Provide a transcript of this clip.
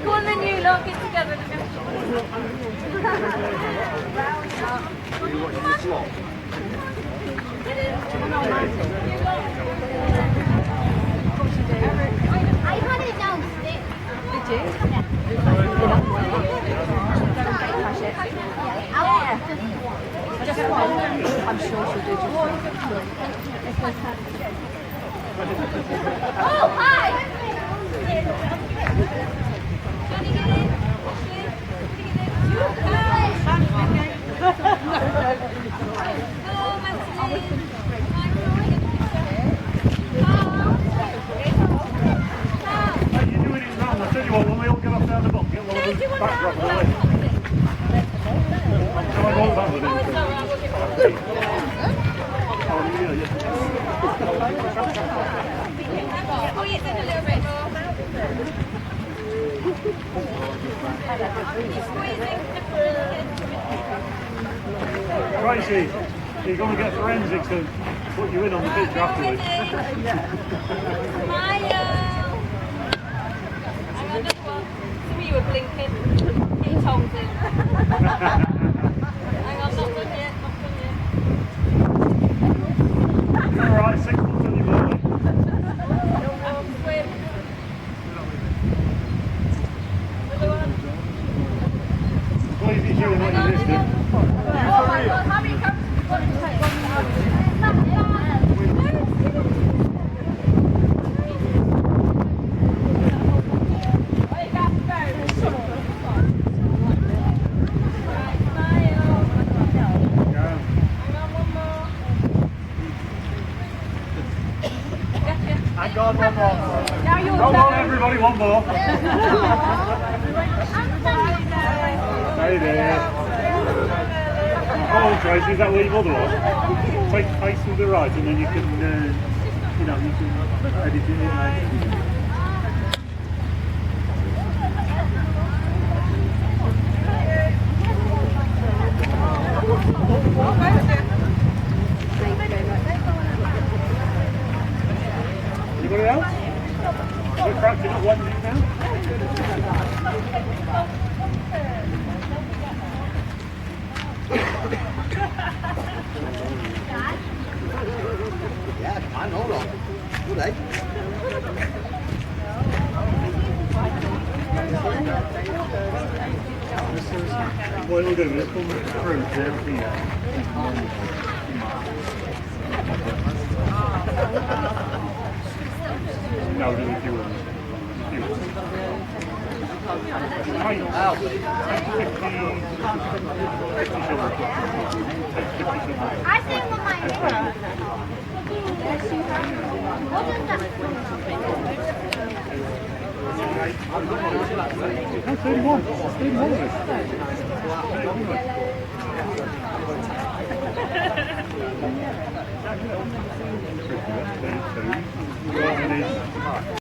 Go on then, you lot, get together. I had it downstairs. Did you? Just one. I'm sure she'll do just one. Oh, hi! Johnny, get in. Hello, Maxine. Hey, you're doing it wrong. I tell you what, when we all get off down the bucket, we'll have a back drop away. So I won't bother them. Oh, yeah. Oh, yes, in a little bit more. Tracy, you're going to get forensics and put you in on the picture afterwards. Smile. Hang on, just one. Some of you were blinking. Get your tongues in. Hang on, not done yet, not done yet. Alright, 6 months on your body. Swim. Another one. Please, you're doing what you missed it. How many cups do you want to take? Hang on, one more. Come on, everybody, one more. Hey there. Come on, Tracy, is that where your mother was? Take the face to the right and then you can, you can edit it in later. Anybody else? We're cracking up one thing now. Yeah, I know that. Good, eh? What we'll do is come through down here. No, do if you will. I think on my mirror. No, 31. 31 of us.